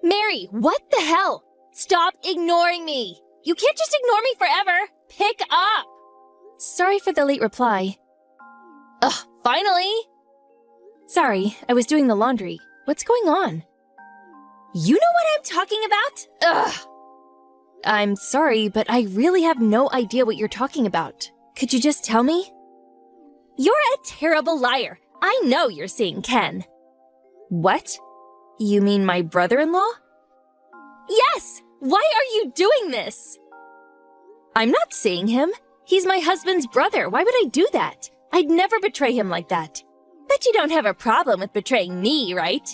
Mary, what the hell? Stop ignoring me! You can't just ignore me forever! Pick up! Sorry for the late reply. Ugh, finally! Sorry, I was doing the laundry. What's going on? You know what I'm talking about? Ugh! I'm sorry, but I really have no idea what you're talking about. Could you just tell me? You're a terrible liar. I know you're seeing Ken. What? You mean my brother-in-law? Yes! Why are you doing this? I'm not seeing him. He's my husband's brother. Why would I do that? I'd never betray him like that. But you don't have a problem with betraying me, right?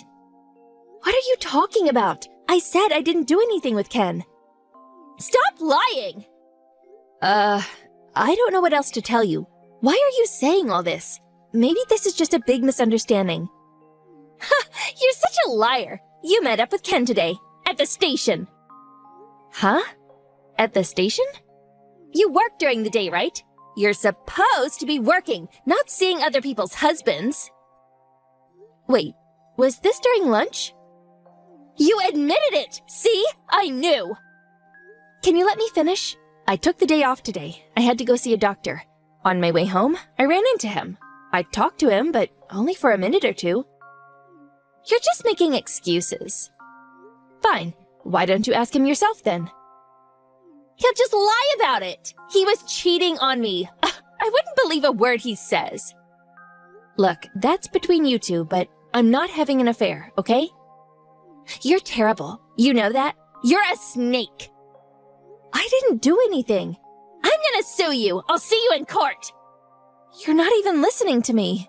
What are you talking about? I said I didn't do anything with Ken. Stop lying! I don't know what else to tell you. Why are you saying all this? Maybe this is just a big misunderstanding. Ha! You're such a liar! You met up with Ken today, at the station. Huh? At the station? You work during the day, right? You're supposed to be working, not seeing other people's husbands. Wait, was this during lunch? You admitted it! See? I knew! Can you let me finish? I took the day off today. I had to go see a doctor. On my way home, I ran into him. I talked to him, but only for a minute or two. You're just making excuses. Fine. Why don't you ask him yourself then? He'll just lie about it. He was cheating on me. I wouldn't believe a word he says. Look, that's between you two, but I'm not having an affair, okay? You're terrible. You know that? You're a snake. I didn't do anything. I'm gonna sue you. I'll see you in court. You're not even listening to me.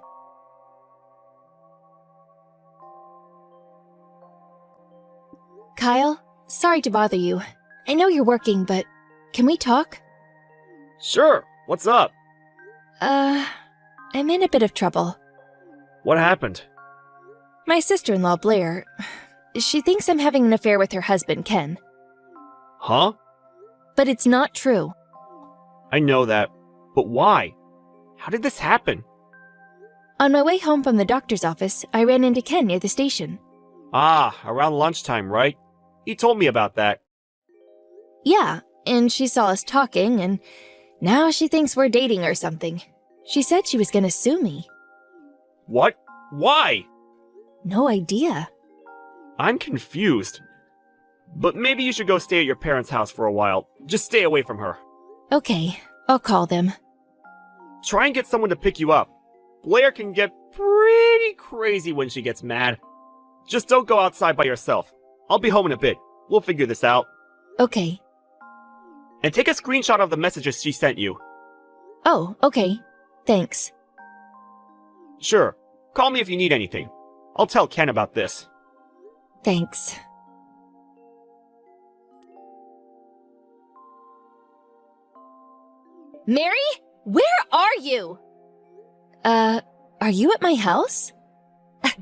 Kyle, sorry to bother you. I know you're working, but can we talk? Sure. What's up? I'm in a bit of trouble. What happened? My sister-in-law, Blair, she thinks I'm having an affair with her husband, Ken. Huh? But it's not true. I know that. But why? How did this happen? On my way home from the doctor's office, I ran into Ken near the station. Ah, around lunchtime, right? He told me about that. Yeah, and she saw us talking, and now she thinks we're dating or something. She said she was gonna sue me. What? Why? No idea. I'm confused. But maybe you should go stay at your parents' house for a while. Just stay away from her. Okay, I'll call them. Try and get someone to pick you up. Blair can get pretty crazy when she gets mad. Just don't go outside by yourself. I'll be home in a bit. We'll figure this out. Okay. And take a screenshot of the messages she sent you. Oh, okay. Thanks. Sure. Call me if you need anything. I'll tell Ken about this. Thanks. Mary? Where are you? Are you at my house?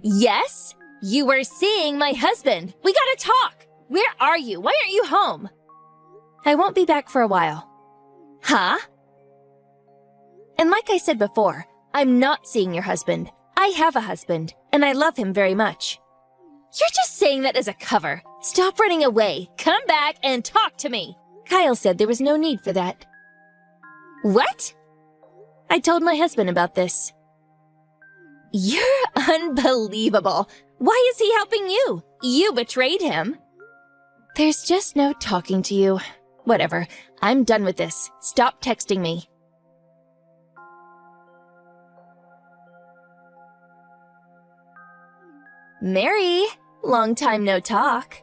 Yes? You were seeing my husband. We gotta talk. Where are you? Why aren't you home? I won't be back for a while. Huh? And like I said before, I'm not seeing your husband. I have a husband, and I love him very much. You're just saying that as a cover. Stop running away. Come back and talk to me. Kyle said there was no need for that. What? I told my husband about this. You're unbelievable. Why is he helping you? You betrayed him. There's just no talking to you. Whatever. I'm done with this. Stop texting me. Mary, long time no talk.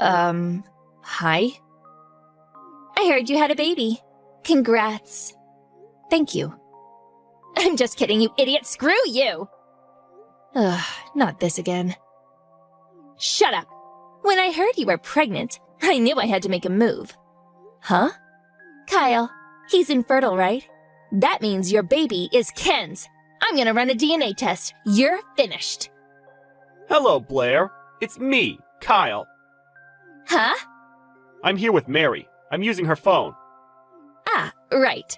Hi? I heard you had a baby. Congrats. Thank you. I'm just kidding, you idiot. Screw you! Ugh, not this again. Shut up. When I heard you were pregnant, I knew I had to make a move. Huh? Kyle, he's infertile, right? That means your baby is Ken's. I'm gonna run a DNA test. You're finished. Hello, Blair. It's me, Kyle. Huh? I'm here with Mary. I'm using her phone. Ah, right.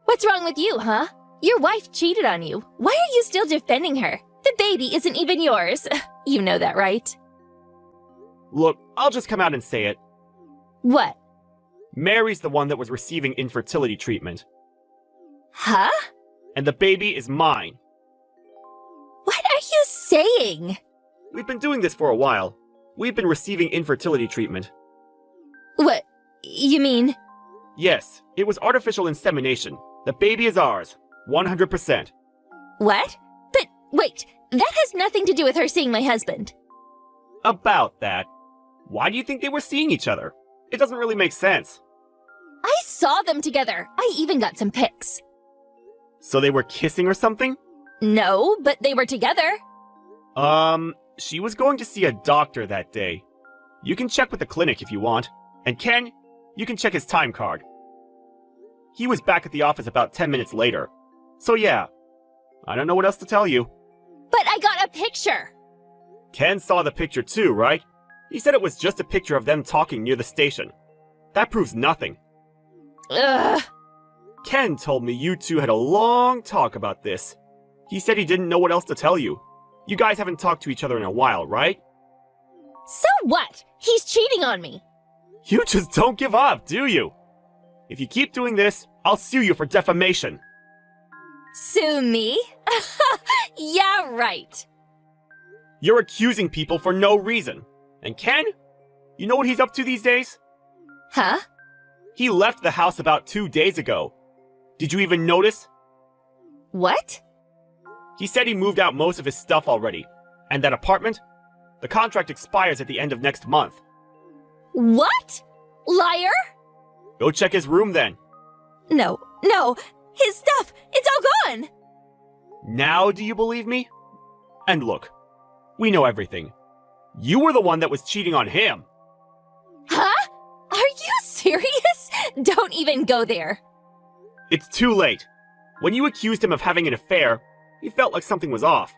What's wrong with you, huh? Your wife cheated on you. Why are you still defending her? The baby isn't even yours. You know that, right? Look, I'll just come out and say it. What? Mary's the one that was receiving infertility treatment. Huh? And the baby is mine. What are you saying? We've been doing this for a while. We've been receiving infertility treatment. What? You mean? Yes, it was artificial insemination. The baby is ours. 100%. What? But wait, that has nothing to do with her seeing my husband. About that. Why do you think they were seeing each other? It doesn't really make sense. I saw them together. I even got some pics. So they were kissing or something? No, but they were together. She was going to see a doctor that day. You can check with the clinic if you want. And Ken, you can check his time card. He was back at the office about 10 minutes later. So yeah, I don't know what else to tell you. But I got a picture. Ken saw the picture too, right? He said it was just a picture of them talking near the station. That proves nothing. Ugh. Ken told me you two had a long talk about this. He said he didn't know what else to tell you. You guys haven't talked to each other in a while, right? So what? He's cheating on me. You just don't give up, do you? If you keep doing this, I'll sue you for defamation. Sue me? Yeah, right. You're accusing people for no reason. And Ken? You know what he's up to these days? Huh? He left the house about 2 days ago. Did you even notice? What? He said he moved out most of his stuff already. And that apartment? The contract expires at the end of next month. What? Liar? Go check his room then. No, his stuff, it's all gone. Now do you believe me? And look, we know everything. You were the one that was cheating on him. Huh? Are you serious? Don't even go there. It's too late. When you accused him of having an affair, he felt like something was off.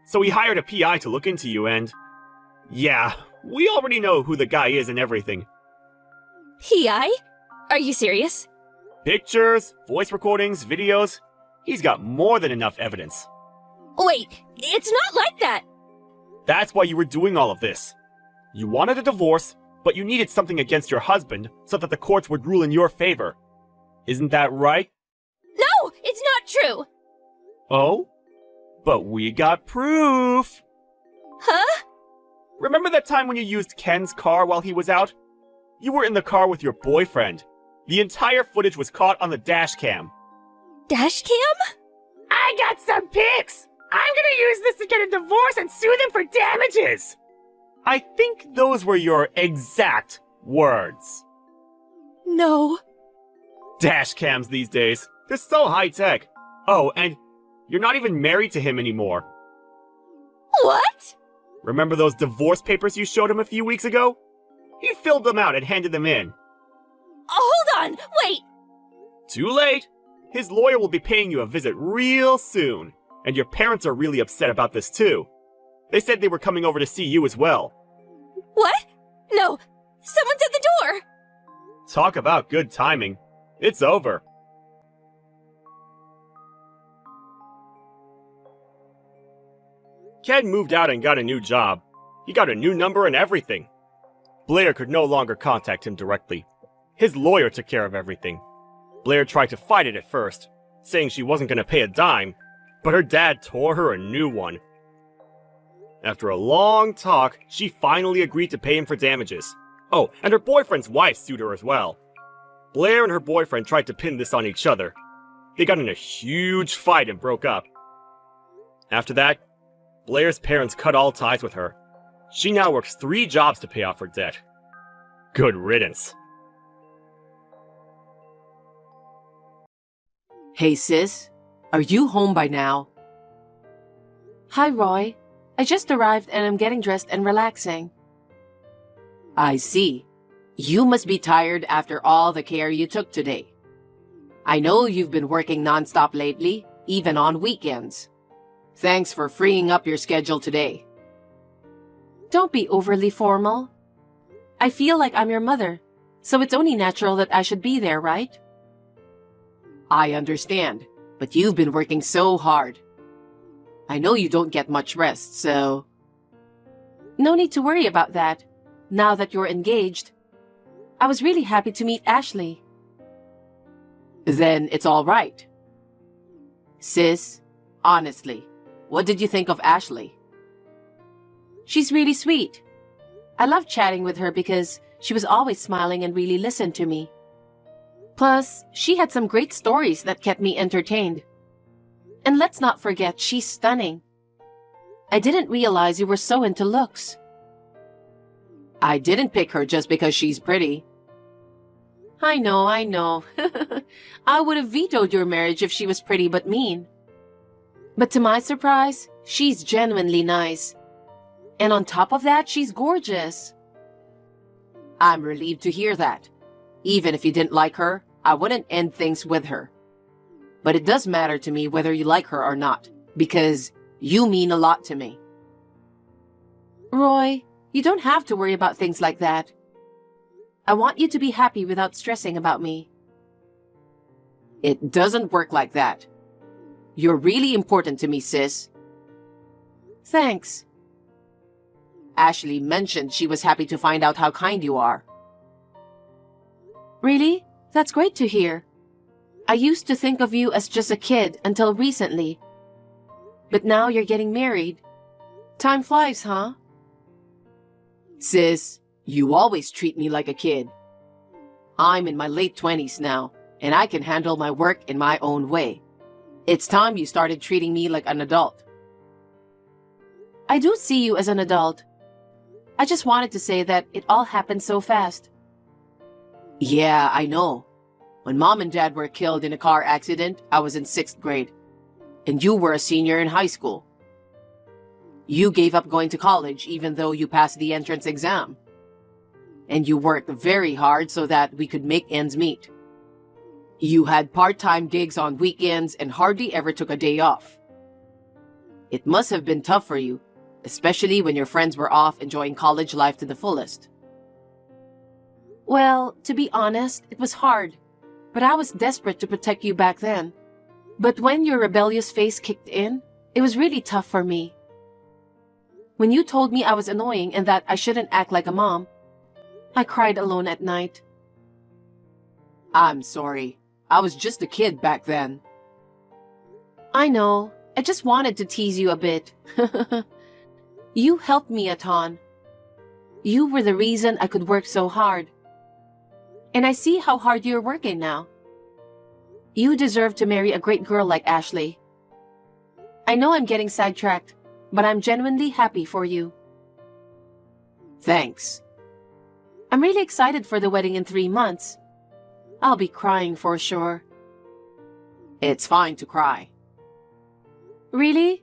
So he hired a PI to look into you and... Yeah, we already know who the guy is and everything. PI? Are you serious? Pictures, voice recordings, videos. He's got more than enough evidence. Wait, it's not like that. That's why you were doing all of this. You wanted a divorce, but you needed something against your husband so that the courts would rule in your favor. Isn't that right? No, it's not true. Oh? But we got proof! Huh? Remember that time when you used Ken's car while he was out? You were in the car with your boyfriend. The entire footage was caught on the dash cam. Dash cam? I got some pics! I'm gonna use this to get a divorce and sue them for damages! I think those were your exact words. No. Dash cams these days. They're so high-tech. Oh, and you're not even married to him anymore. What? Remember those divorce papers you showed him a few weeks ago? He filled them out and handed them in. Hold on, wait. Too late. His lawyer will be paying you a visit real soon. And your parents are really upset about this too. They said they were coming over to see you as well. What? No, someone's at the door. Talk about good timing. It's over. Ken moved out and got a new job. He got a new number and everything. Blair could no longer contact him directly. His lawyer took care of everything. Blair tried to fight it at first, saying she wasn't going to pay a dime, but her dad tore her a new one. After a long talk, she finally agreed to pay him for damages. Oh, and her boyfriend's wife sued her as well. Blair and her boyfriend tried to pin this on each other. They got in a huge fight and broke up. After that, Blair's parents cut all ties with her. She now works 3 jobs to pay off her debt. Good riddance. Hey sis, are you home by now? Hi Roy, I just arrived and I'm getting dressed and relaxing. I see. You must be tired after all the care you took today. I know you've been working nonstop lately, even on weekends. Thanks for freeing up your schedule today. Don't be overly formal. I feel like I'm your mother, so it's only natural that I should be there, right? I understand, but you've been working so hard. I know you don't get much rest, so... No need to worry about that. now that you're engaged. I was really happy to meet Ashley. Then it's all right. Sis, honestly, what did you think of Ashley? She's really sweet. I loved chatting with her because she was always smiling and really listened to me. Plus, she had some great stories that kept me entertained. And let's not forget, she's stunning. I didn't realize you were so into looks. I didn't pick her just because she's pretty. I know. I would have vetoed your marriage if she was pretty but mean. But to my surprise, she's genuinely nice. And on top of that, she's gorgeous. I'm relieved to hear that. Even if you didn't like her, I wouldn't end things with her. But it does matter to me whether you like her or not, because you mean a lot to me. Roy, you don't have to worry about things like that. I want you to be happy without stressing about me. It doesn't work like that. You're really important to me, sis. Thanks. Ashley mentioned she was happy to find out how kind you are. Really? That's great to hear. I used to think of you as just a kid until recently. But now you're getting married. Time flies, huh? Sis, you always treat me like a kid. I'm in my late 20s now, and I can handle my work in my own way. It's time you started treating me like an adult. I do see you as an adult. I just wanted to say that it all happened so fast. Yeah, I know. When Mom and Dad were killed in a car accident, I was in 6th grade. And you were a senior in high school. You gave up going to college even though you passed the entrance exam. And you worked very hard so that we could make ends meet. You had part-time gigs on weekends and hardly ever took a day off. It must have been tough for you, especially when your friends were off enjoying college life to the fullest. Well, to be honest, it was hard, but I was desperate to protect you back then. But when your rebellious phase kicked in, it was really tough for me. When you told me I was annoying and that I shouldn't act like a mom, I cried alone at night. I'm sorry. I was just a kid back then. I know. I just wanted to tease you a bit. You helped me a ton. You were the reason I could work so hard. And I see how hard you're working now. You deserve to marry a great girl like Ashley. I know I'm getting sidetracked, but I'm genuinely happy for you. Thanks. I'm really excited for the wedding in 3 months. I'll be crying for sure. It's fine to cry. Really?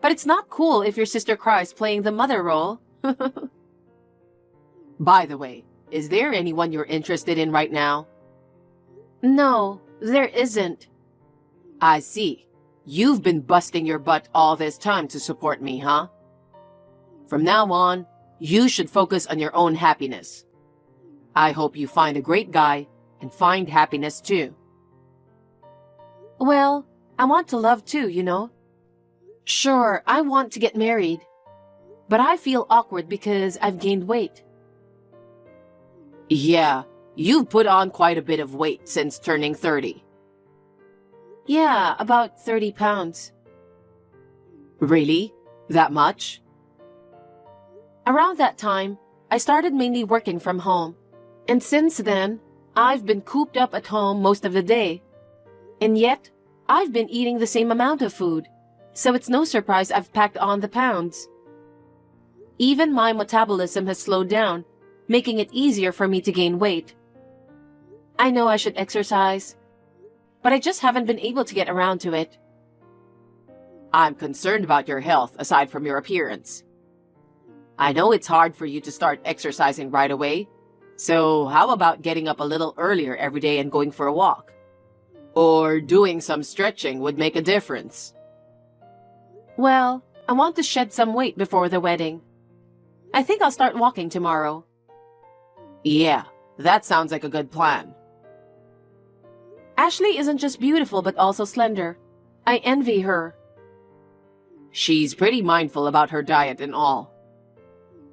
But it's not cool if your sister cries playing the mother role. By the way, is there anyone you're interested in right now? No, there isn't. I see. You've been busting your butt all this time to support me, huh? From now on, you should focus on your own happiness. I hope you find a great guy and find happiness too. Well, I want to love too, you know. Sure, I want to get married, but I feel awkward because I've gained weight. Yeah, you've put on quite a bit of weight since turning 30. Yeah, about 30 pounds. Really? That much? Around that time, I started mainly working from home. And since then, I've been cooped up at home most of the day. And yet, I've been eating the same amount of food. So it's no surprise I've packed on the pounds. Even my metabolism has slowed down, making it easier for me to gain weight. I know I should exercise, but I just haven't been able to get around to it. I'm concerned about your health aside from your appearance. I know it's hard for you to start exercising right away, so how about getting up a little earlier every day and going for a walk? Or doing some stretching would make a difference. Well, I want to shed some weight before the wedding. I think I'll start walking tomorrow. Yeah, that sounds like a good plan. Ashley isn't just beautiful but also slender. I envy her. She's pretty mindful about her diet and all.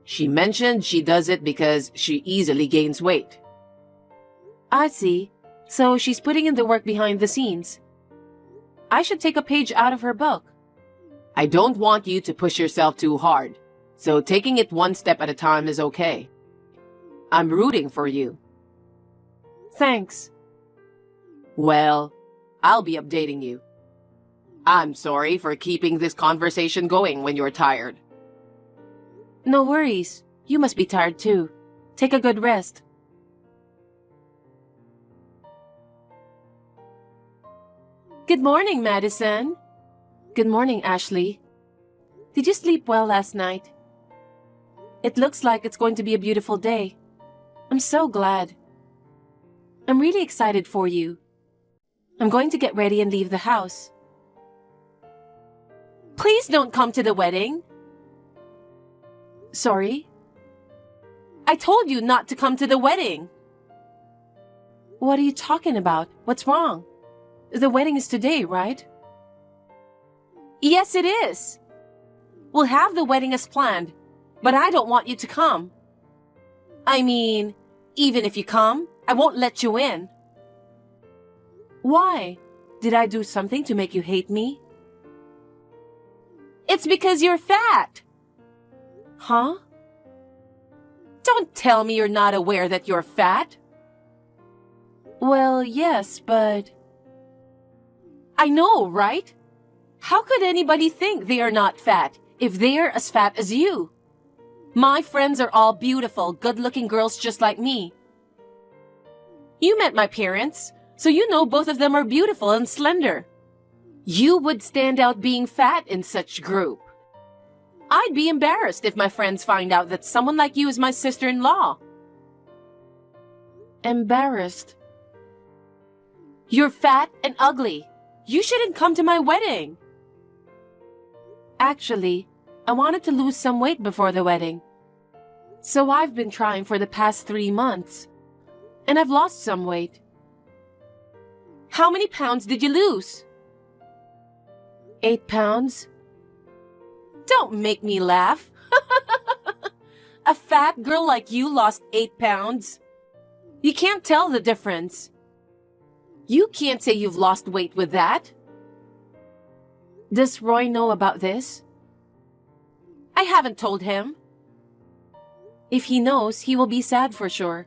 She mentioned she does it because she easily gains weight. I see. So she's putting in the work behind the scenes. I should take a page out of her book. I don't want you to push yourself too hard, so taking it one step at a time is okay. I'm rooting for you. Thanks. Well, I'll be updating you. I'm sorry for keeping this conversation going when you're tired. No worries. You must be tired too. Take a good rest. Good morning, Madison. Good morning, Ashley. Did you sleep well last night? It looks like it's going to be a beautiful day. I'm so glad. I'm really excited for you. I'm going to get ready and leave the house. Please don't come to the wedding. Sorry? I told you not to come to the wedding. What are you talking about? What's wrong? The wedding is today, right? Yes, it is. We'll have the wedding as planned, but I don't want you to come. I mean, even if you come, I won't let you in. Why? Did I do something to make you hate me? It's because you're fat. Huh? Don't tell me you're not aware that you're fat. Well, yes, but... I know, right? How could anybody think they are not fat if they're as fat as you? My friends are all beautiful, good-looking girls just like me. You met my parents, so you know both of them are beautiful and slender. You would stand out being fat in such group. I'd be embarrassed if my friends find out that someone like you is my sister-in-law. Embarrassed? You're fat and ugly. You shouldn't come to my wedding. Actually, I wanted to lose some weight before the wedding. So I've been trying for the past 3 months. And I've lost some weight. How many pounds did you lose? 8 pounds. Don't make me laugh. A fat girl like you lost 8 pounds. You can't tell the difference. You can't say you've lost weight with that. Does Roy know about this? I haven't told him. If he knows, he will be sad for sure.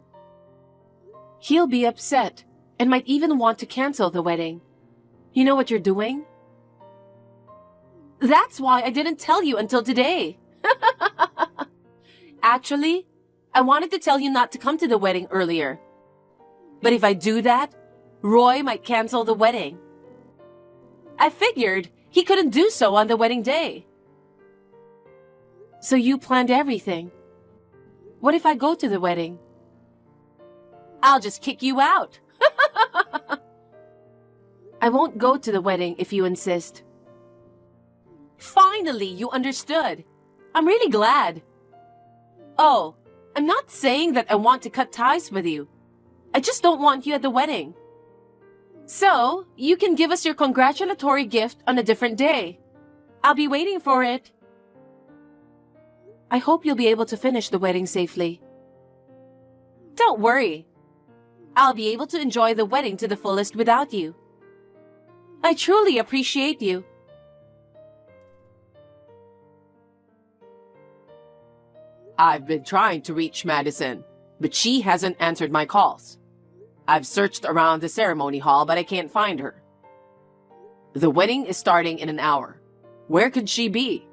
He'll be upset and might even want to cancel the wedding. You know what you're doing? That's why I didn't tell you until today. Actually, I wanted to tell you not to come to the wedding earlier. But if I do that, Roy might cancel the wedding. I figured he couldn't do so on the wedding day. So you planned everything. What if I go to the wedding? I'll just kick you out. I won't go to the wedding if you insist. Finally, you understood. I'm really glad. Oh, I'm not saying that I want to cut ties with you. I just don't want you at the wedding. So, you can give us your congratulatory gift on a different day. I'll be waiting for it. I hope you'll be able to finish the wedding safely. Don't worry. I'll be able to enjoy the wedding to the fullest without you. I truly appreciate you. I've been trying to reach Madison, but she hasn't answered my calls. I've searched around the ceremony hall, but I can't find her. The wedding is starting in an hour. Where could she be?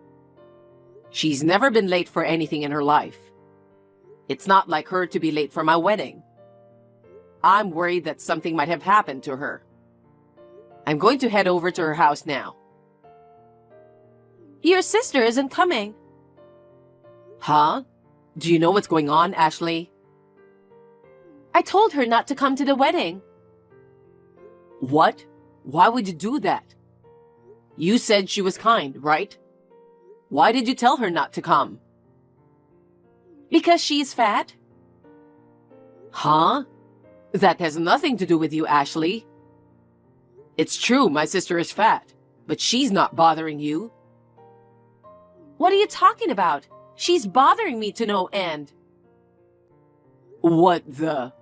She's never been late for anything in her life. It's not like her to be late for my wedding. I'm worried that something might have happened to her. I'm going to head over to her house now. Your sister isn't coming. Huh? Do you know what's going on, Ashley? I told her not to come to the wedding. What? Why would you do that? You said she was kind, right? Why did you tell her not to come? Because she's fat. Huh? That has nothing to do with you, Ashley. It's true, my sister is fat, but she's not bothering you. What are you talking about? She's bothering me to no end. What the?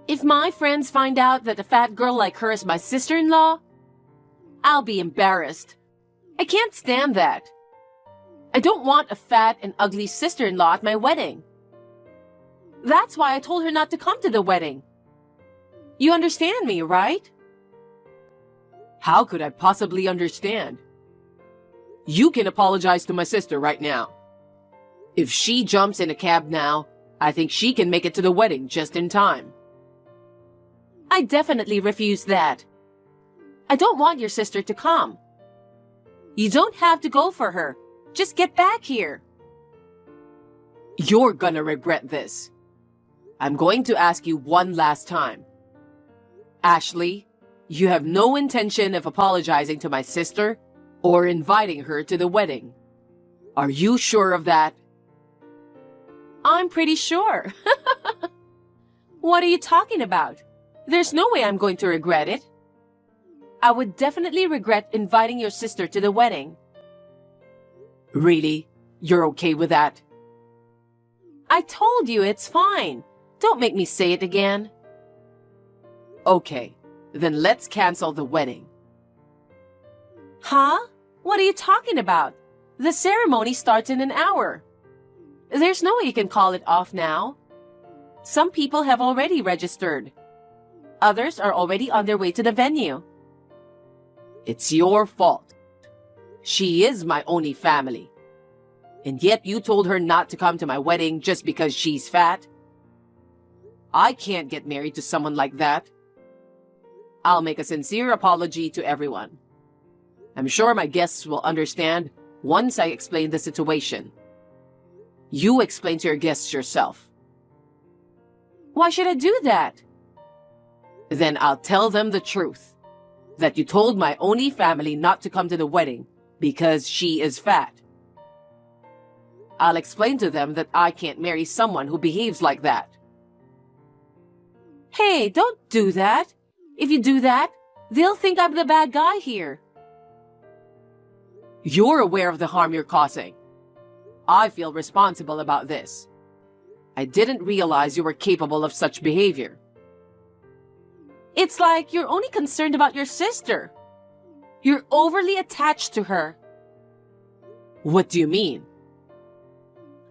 If my friends find out that a fat girl like her is my sister-in-law, I'll be embarrassed. I can't stand that. I don't want a fat and ugly sister-in-law at my wedding. That's why I told her not to come to the wedding. You understand me, right? How could I possibly understand? You can apologize to my sister right now. If she jumps in a cab now, I think she can make it to the wedding just in time. I definitely refuse that. I don't want your sister to come. You don't have to go for her. Just get back here. You're gonna regret this. I'm going to ask you one last time. Ashley, you have no intention of apologizing to my sister or inviting her to the wedding. Are you sure of that? I'm pretty sure. What are you talking about? There's no way I'm going to regret it. I would definitely regret inviting your sister to the wedding. Really? You're okay with that? I told you it's fine. Don't make me say it again. Okay, then let's cancel the wedding. Huh? What are you talking about? The ceremony starts in an hour. There's no way you can call it off now. Some people have already registered. Others are already on their way to the venue. It's your fault. She is my only family. And yet you told her not to come to my wedding just because she's fat? I can't get married to someone like that. I'll make a sincere apology to everyone. I'm sure my guests will understand once I explain the situation. You explain to your guests yourself. Why should I do that? Then I'll tell them the truth. That you told my only family not to come to the wedding because she is fat. I'll explain to them that I can't marry someone who behaves like that. Hey, don't do that. If you do that, they'll think I'm the bad guy here. You're aware of the harm you're causing. I feel responsible about this. I didn't realize you were capable of such behavior. It's like you're only concerned about your sister. You're overly attached to her. What do you mean?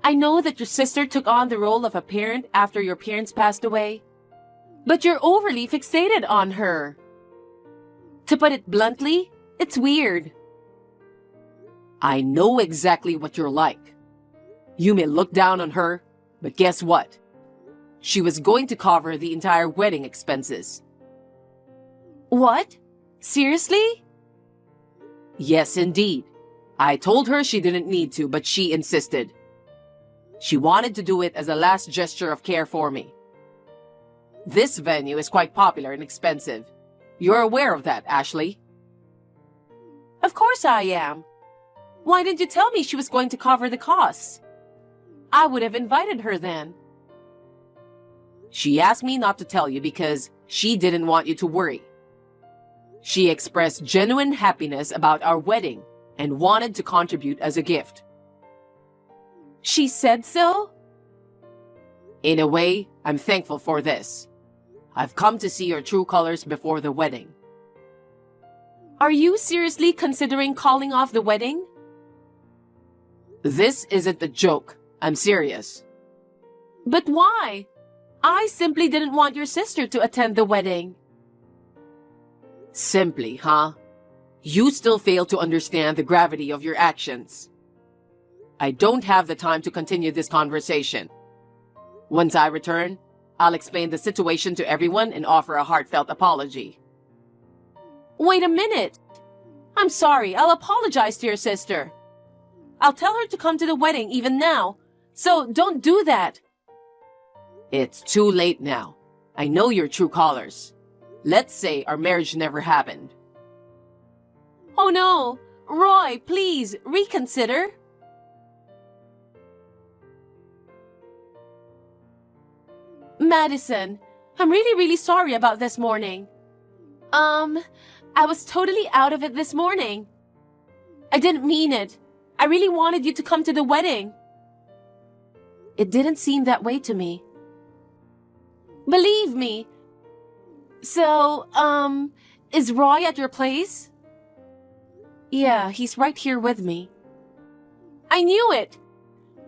I know that your sister took on the role of a parent after your parents passed away, but you're overly fixated on her. To put it bluntly, it's weird. I know exactly what you're like. You may look down on her, but guess what? She was going to cover the entire wedding expenses. What? Seriously? Yes, indeed. I told her she didn't need to, but she insisted. She wanted to do it as a last gesture of care for me. This venue is quite popular and expensive. You're aware of that, Ashley? Of course I am. Why didn't you tell me she was going to cover the costs? I would have invited her then. She asked me not to tell you because she didn't want you to worry. She expressed genuine happiness about our wedding and wanted to contribute as a gift. She said so? In a way, I'm thankful for this. I've come to see your true colors before the wedding. Are you seriously considering calling off the wedding? This isn't a joke. I'm serious. But why? I simply didn't want your sister to attend the wedding. Simply, huh? You still fail to understand the gravity of your actions. I don't have the time to continue this conversation. Once I return, I'll explain the situation to everyone and offer a heartfelt apology. Wait a minute. I'm sorry. I'll apologize to your sister. I'll tell her to come to the wedding even now. So don't do that. It's too late now. I know your true colors. Let's say our marriage never happened. Oh no! Roy, please, reconsider. Madison, I'm really sorry about this morning. I was totally out of it this morning. I didn't mean it. I really wanted you to come to the wedding. it didn't seem that way to me. Believe me. So, is Roy at your place? Yeah, he's right here with me. I knew it!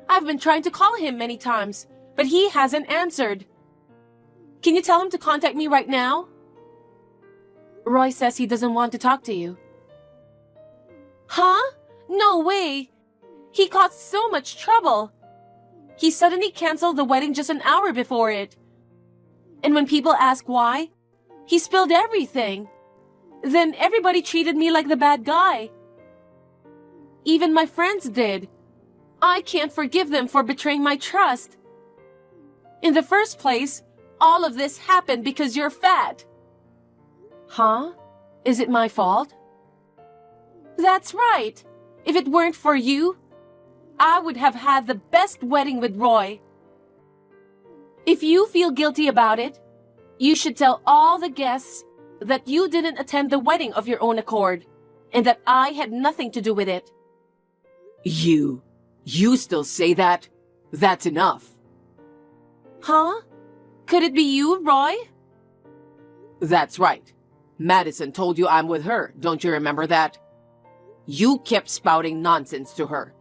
I've been trying to call him many times, but he hasn't answered. Can you tell him to contact me right now? Roy says he doesn't want to talk to you. Huh? No way! He caused so much trouble. He suddenly canceled the wedding just an hour before it. And when people ask why, he spilled everything. Then everybody treated me like the bad guy. Even my friends did. I can't forgive them for betraying my trust. In the first place, all of this happened because you're fat. Huh? Is it my fault? That's right. If it weren't for you, I would have had the best wedding with Roy. If you feel guilty about it, you should tell all the guests that you didn't attend the wedding of your own accord, and that I had nothing to do with it. You still say that? That's enough. Huh? Could it be you, Roy? That's right. Madison told you I'm with her, don't you remember that? You kept spouting nonsense to her.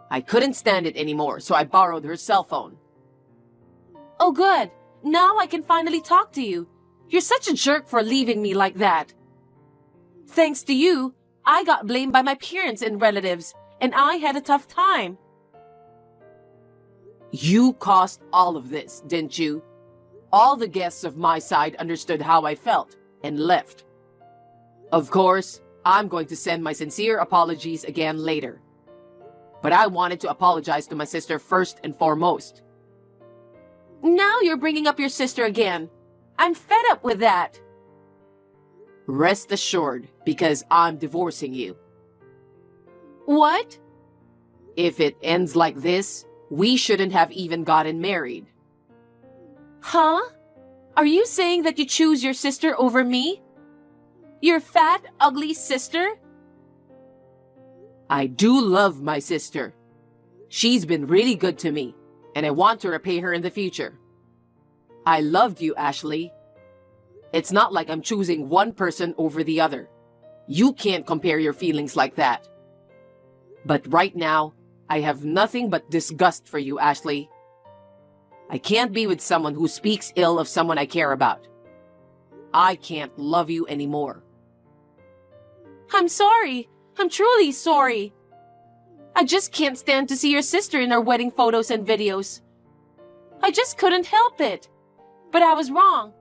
I couldn't stand it anymore, so I borrowed her cell phone. Oh good, now I can finally talk to you. You're such a jerk for leaving me like that. Thanks to you, I got blamed by my parents and relatives, and I had a tough time. You caused all of this, didn't you? All the guests of my side understood how I felt and left. Of course, I'm going to send my sincere apologies again later. But I wanted to apologize to my sister first and foremost. Now you're bringing up your sister again. I'm fed up with that. Rest assured, because I'm divorcing you. What? If it ends like this, we shouldn't have even gotten married. Huh? Are you saying that you choose your sister over me? Your fat, ugly sister? I do love my sister. She's been really good to me, and I want to repay her in the future. I loved you, Ashley. It's not like I'm choosing one person over the other. You can't compare your feelings like that. But right now, I have nothing but disgust for you, Ashley. I can't be with someone who speaks ill of someone I care about. I can't love you anymore. I'm sorry. I'm truly sorry. I just can't stand to see your sister in our wedding photos and videos. I just couldn't help it. But I was wrong.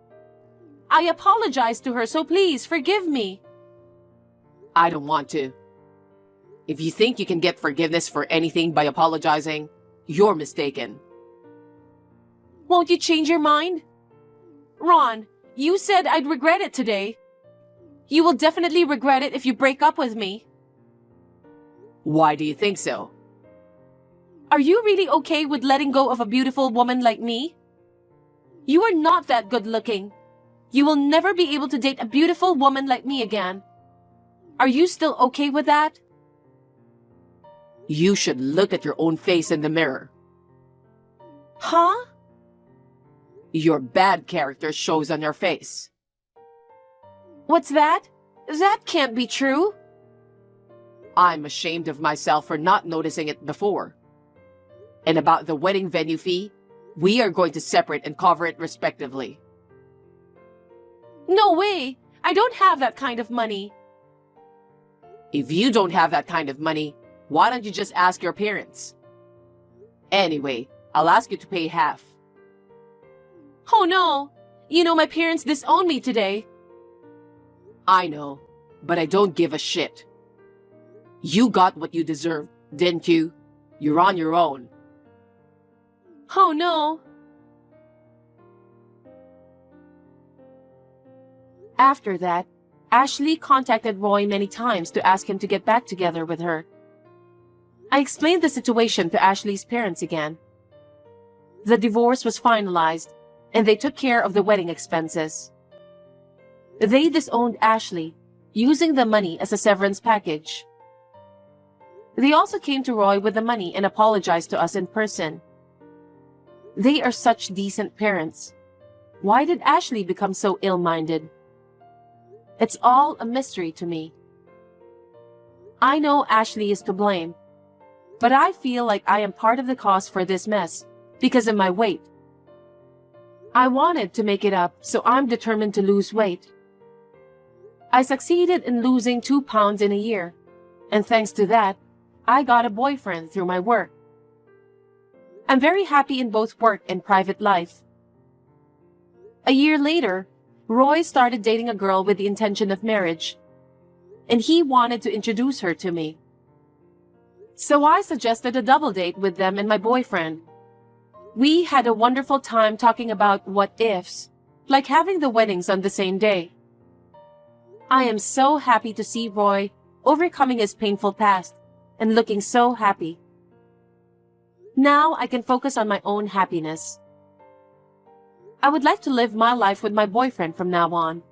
I apologized to her, so please forgive me. I don't want to. If you think you can get forgiveness for anything by apologizing, you're mistaken. Won't you change your mind? Ron, you said I'd regret it today. You will definitely regret it if you break up with me. Why do you think so? Are you really okay with letting go of a beautiful woman like me? You are not that good looking. You will never be able to date a beautiful woman like me again. Are you still okay with that? You should look at your own face in the mirror. Huh? Your bad character shows on your face. What's that? That can't be true. I'm ashamed of myself for not noticing it before. And about the wedding venue fee, we are going to separate and cover it respectively. No way! I don't have that kind of money. If you don't have that kind of money, why don't you just ask your parents? Anyway, I'll ask you to pay half. Oh no! You know my parents disowned me today. I know, but I don't give a shit. You got what you deserve, didn't you? You're on your own. Oh no! After that, Ashley contacted Roy many times to ask him to get back together with her. I explained the situation to Ashley's parents again. The divorce was finalized, and they took care of the wedding expenses. They disowned Ashley, using the money as a severance package. They also came to Roy with the money and apologized to us in person. They are such decent parents. Why did Ashley become so ill-minded? It's all a mystery to me. I know Ashley is to blame, but I feel like I am part of the cause for this mess because of my weight. I wanted to make it up, so I'm determined to lose weight. I succeeded in losing 2 pounds in a year, and thanks to that, I got a boyfriend through my work. I'm very happy in both work and private life. A year later, Roy started dating a girl with the intention of marriage, and he wanted to introduce her to me. So I suggested a double date with them and my boyfriend. We had a wonderful time talking about what ifs, like having the weddings on the same day. I am so happy to see Roy overcoming his painful past and looking so happy. Now I can focus on my own happiness. I would like to live my life with my boyfriend from now on.